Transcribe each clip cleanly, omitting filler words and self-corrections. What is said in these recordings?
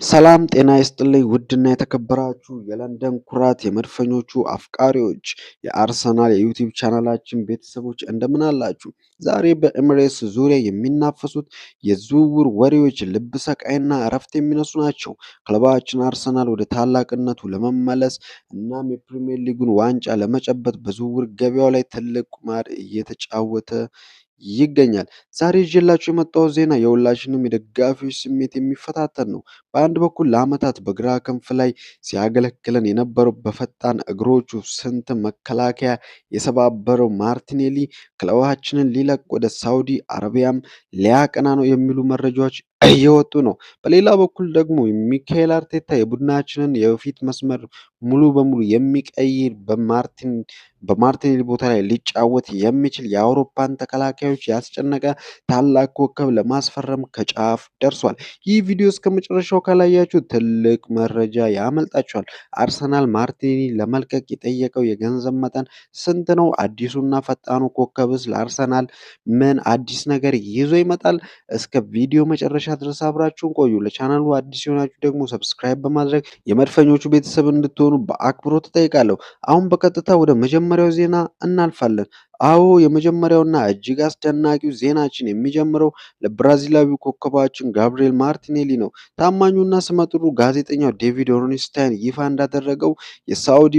ሰላም ጤና ይስጥልኝ ውድና የተከበራችሁ የለንደን ኩራት የመድፈኞቹ አፍቃሪዎች የአርሰናል የዩቲዩብ ቻናላችን ቤተሰቦች እንደምን አላችሁ? ዛሬ በኤምሬትስ ዙሪያ የሚናፈሱት የዝውውር ወሬዎች ልብ ሰቃይና እረፍት የሚነሱ ናቸው። ክለባችን አርሰናል ወደ ታላቅነቱ ለመመለስ እናም የፕሪሚየር ሊጉን ዋንጫ ለመጨበጥ በዝውውር ገበያው ላይ ትልቅ ቁማር እየተጫወተ ይገኛል። ዛሬ ይዤላችሁ የመጣሁት ዜና የሁላችንም የደጋፊዎች ስሜት የሚፈታተን ነው። በአንድ በኩል ለዓመታት በግራ ክንፍ ላይ ሲያገለግለን የነበረው በፈጣን እግሮቹ ስንት መከላከያ የሰባበረው ማርቲኔሊ ክለባችንን ሊለቅ ወደ ሳውዲ አረቢያም ሊያቀና ነው የሚሉ መረጃዎች እየወጡ ነው። በሌላ በኩል ደግሞ ሚካኤል አርቴታ የቡድናችንን የፊት መስመር ሙሉ በሙሉ የሚቀይር በማርቲኔሊ ቦታ ላይ ሊጫወት የሚችል የአውሮፓን ተከላካዮች ያስጨነቀ ታላቅ ኮከብ ለማስፈረም ከጫፍ ደርሷል። ይህ ቪዲዮ እስከመጨረሻው ካላያችሁ ትልቅ መረጃ ያመልጣችኋል። አርሰናል ማርቲኔሊ ለመልቀቅ የጠየቀው የገንዘብ መጠን ስንት ነው? አዲሱና ፈጣኑ ኮከብስ ለአርሰናል ምን አዲስ ነገር ይዞ ይመጣል? እስከ ቪዲዮ መጨረሻ ድረስ አብራችሁን ቆዩ። ለቻናሉ አዲስ የሆናችሁ ደግሞ ሰብስክራይብ በማድረግ የመድፈኞቹ ቤተሰብ እንድትሆኑ በአክብሮት እጠይቃለሁ። አሁን በቀጥታ ወደ መጀመሪያው ዜና እናልፋለን። አዎ የመጀመሪያውና እጅግ አስደናቂው ዜናችን የሚጀምረው ለብራዚላዊው ኮከባችን ጋብሪኤል ማርቲኔሊ ነው። ታማኙና ስመጥሩ ጋዜጠኛው ዴቪድ ኦርንስታይን ይፋ እንዳደረገው የሳውዲ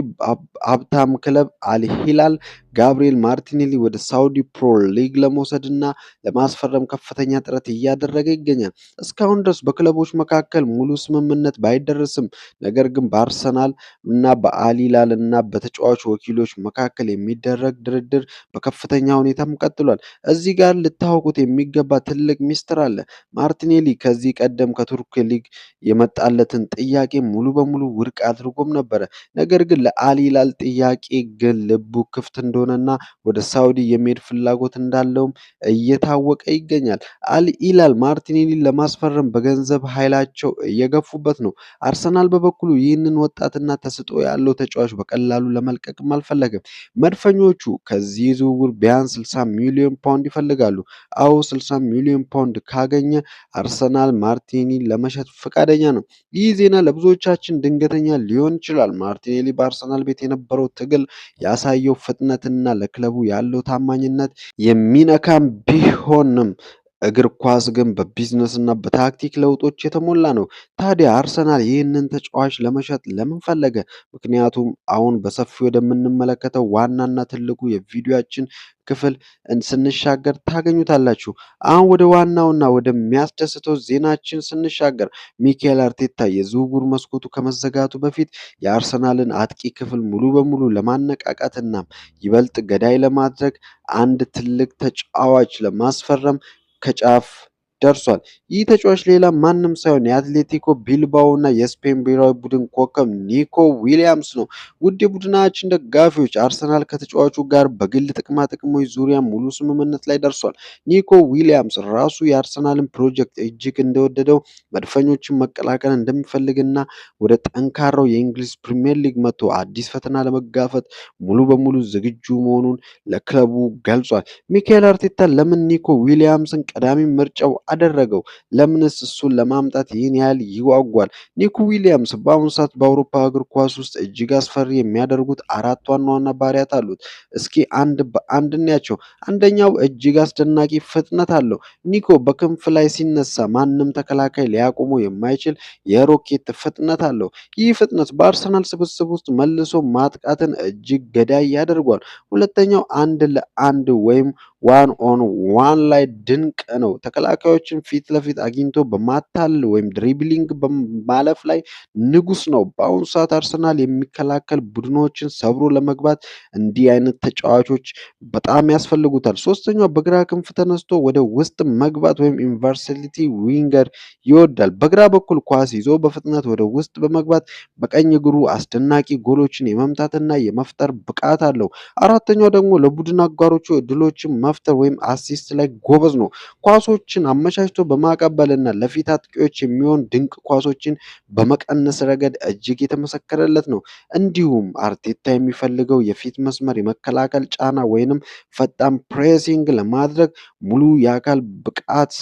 ሀብታም ክለብ አልሂላል ጋብሪኤል ማርቲኔሊ ወደ ሳውዲ ፕሮ ሊግ ለመውሰድና ለማስፈረም ከፍተኛ ጥረት እያደረገ ይገኛል። እስካሁን ድረስ በክለቦች መካከል ሙሉ ስምምነት ባይደረስም ነገር ግን በአርሰናል እና በአልሂላል እና በተጫዋቹ ወኪሎች መካከል የሚደረግ ድርድር በከፍተኛ ሁኔታም ቀጥሏል። እዚህ ጋር ልታውቁት የሚገባ ትልቅ ሚስጥር አለ። ማርቲኔሊ ከዚህ ቀደም ከቱርክ ሊግ የመጣለትን ጥያቄ ሙሉ በሙሉ ውድቅ አድርጎም ነበረ። ነገር ግን ለአልሂላል ጥያቄ ግን ልቡ ክፍት እንደሆነና ወደ ሳውዲ የመሄድ ፍላጎት እንዳለውም እየታወቀ ይገኛል። አልሂላል ማርቲኔሊን ለማስፈረም በገንዘብ ኃይላቸው እየገፉበት ነው። አርሰናል በበኩሉ ይህንን ወጣትና ተስጦ ያለው ተጫዋች በቀላሉ ለመልቀቅም አልፈለገም። መድፈኞቹ ከዚህ ዝውውር ቢያንስ 60 ሚሊዮን ፓውንድ ይፈልጋሉ። አዎ 60 ሚሊዮን ፓውንድ ካገኘ አርሰናል ማርቲኔሊን ለመሸጥ ፈቃደኛ ነው። ይህ ዜና ለብዙዎቻችን ድንገተኛ ሊሆን ይችላል። ማርቲኔሊ በአርሰናል ቤት የነበረው ትግል ያሳየው ፍጥነትና ለክለቡ ያለው ታማኝነት የሚነካም ቢሆንም እግር ኳስ ግን በቢዝነስ እና በታክቲክ ለውጦች የተሞላ ነው። ታዲያ አርሰናል ይህንን ተጫዋች ለመሸጥ ለምን ፈለገ? ምክንያቱም አሁን በሰፊው ወደምንመለከተው ዋናና ትልቁ የቪዲዮአችን ክፍል ስንሻገር ታገኙታላችሁ። አሁን ወደ ዋናውና ወደሚያስደስተው ዜናችን ስንሻገር ሚካኤል አርቴታ የዝውውር መስኮቱ ከመዘጋቱ በፊት የአርሰናልን አጥቂ ክፍል ሙሉ በሙሉ ለማነቃቃትና ይበልጥ ገዳይ ለማድረግ አንድ ትልቅ ተጫዋች ለማስፈረም ከጫፍ ደርሷል። ይህ ተጫዋች ሌላ ማንም ሳይሆን የአትሌቲኮ ቢልባኦ እና የስፔን ብሔራዊ ቡድን ኮከብ ኒኮ ዊሊያምስ ነው። ውድ የቡድናችን ደጋፊዎች አርሰናል ከተጫዋቹ ጋር በግል ጥቅማ ጥቅሞች ዙሪያ ሙሉ ስምምነት ላይ ደርሷል። ኒኮ ዊሊያምስ ራሱ የአርሰናልን ፕሮጀክት እጅግ እንደወደደው መድፈኞችን መቀላቀል እንደሚፈልግና ወደ ጠንካራው የእንግሊዝ ፕሪሚየር ሊግ መጥቶ አዲስ ፈተና ለመጋፈጥ ሙሉ በሙሉ ዝግጁ መሆኑን ለክለቡ ገልጿል። ሚካኤል አርቴታ ለምን ኒኮ ዊሊያምስን ቀዳሚ ምርጫው አደረገው? ለምንስ እሱን ለማምጣት ይህን ያህል ይጓጓል? ኒኮ ዊሊያምስ በአሁኑ ሰዓት በአውሮፓ እግር ኳስ ውስጥ እጅግ አስፈሪ የሚያደርጉት አራት ዋና ዋና ባህሪያት አሉት። እስኪ አንድ በአንድ እንያቸው። አንደኛው እጅግ አስደናቂ ፍጥነት አለው። ኒኮ በክንፍ ላይ ሲነሳ ማንም ተከላካይ ሊያቆመው የማይችል የሮኬት ፍጥነት አለው። ይህ ፍጥነት በአርሰናል ስብስብ ውስጥ መልሶ ማጥቃትን እጅግ ገዳይ ያደርገዋል። ሁለተኛው አንድ ለአንድ ወይም ዋን ኦን ዋን ላይ ድንቅ ነው። ተከላካዮችን ፊት ለፊት አግኝቶ በማታለል ወይም ድሪብሊንግ በማለፍ ላይ ንጉስ ነው። በአሁኑ ሰዓት አርሰናል የሚከላከል ቡድኖችን ሰብሮ ለመግባት እንዲህ አይነት ተጫዋቾች በጣም ያስፈልጉታል። ሶስተኛው በግራ ክንፍ ተነስቶ ወደ ውስጥ መግባት ወይም ኢንቨርሲቲ ዊንገር ይወዳል። በግራ በኩል ኳስ ይዞ በፍጥነት ወደ ውስጥ በመግባት በቀኝ እግሩ አስደናቂ ጎሎችን የመምታትና የመፍጠር ብቃት አለው። አራተኛው ደግሞ ለቡድን አጋሮቹ እድሎችን መፍጠር ወይም አሲስት ላይ ጎበዝ ነው። ኳሶችን አመቻችቶ በማቀበልና ለፊት አጥቂዎች የሚሆን ድንቅ ኳሶችን በመቀነስ ረገድ እጅግ የተመሰከረለት ነው። እንዲሁም አርቴታ የሚፈልገው የፊት መስመር የመከላከል ጫና ወይንም ፈጣን ፕሬሲንግ ለማድረግ ሙሉ የአካል ብቃት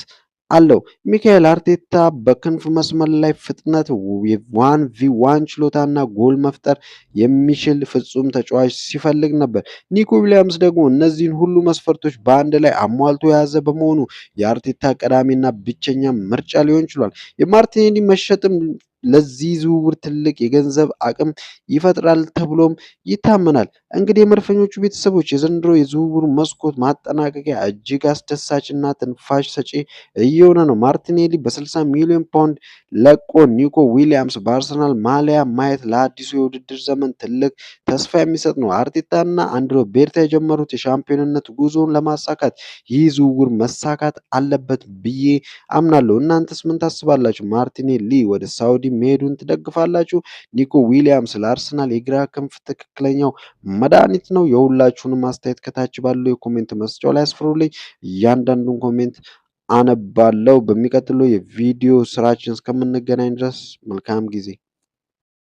አለው። ሚካኤል አርቴታ በክንፍ መስመር ላይ ፍጥነት፣ የዋን ቪ ዋን ችሎታና ጎል መፍጠር የሚችል ፍጹም ተጫዋች ሲፈልግ ነበር። ኒኮ ዊሊያምስ ደግሞ እነዚህን ሁሉ መስፈርቶች በአንድ ላይ አሟልቶ የያዘ በመሆኑ የአርቴታ ቀዳሚና ብቸኛ ምርጫ ሊሆን ችሏል። የማርቲኔሊ መሸጥም ለዚህ ዝውውር ትልቅ የገንዘብ አቅም ይፈጥራል ተብሎም ይታመናል። እንግዲህ የመድፈኞቹ ቤተሰቦች የዘንድሮ የዝውውር መስኮት ማጠናቀቂያ እጅግ አስደሳችና ትንፋሽ ሰጪ እየሆነ ነው። ማርቲኔሊ በ60 ሚሊዮን ፓውንድ ለቆ ኒኮ ዊሊያምስ በአርሰናል ማሊያ ማየት ለአዲሱ የውድድር ዘመን ትልቅ ተስፋ የሚሰጥ ነው። አርቴታና አንድሮ ቤርታ የጀመሩት የሻምፒዮንነት ጉዞውን ለማሳካት ይህ ዝውውር መሳካት አለበት ብዬ አምናለሁ። እናንተስ ምን ታስባላችሁ? ማርቲኔሊ ወደ ሳውዲ መሄዱን ትደግፋላችሁ? ኒኮ ዊሊያምስ ለአርሰናል የግራ ክንፍ ትክክለኛው መድኃኒት ነው? የሁላችሁንም አስተያየት ከታች ባለው የኮሜንት መስጫው ላይ አስፍሩልኝ። እያንዳንዱን ኮሜንት አነባለሁ። በሚቀጥለው የቪዲዮ ስራችን እስከምንገናኝ ድረስ መልካም ጊዜ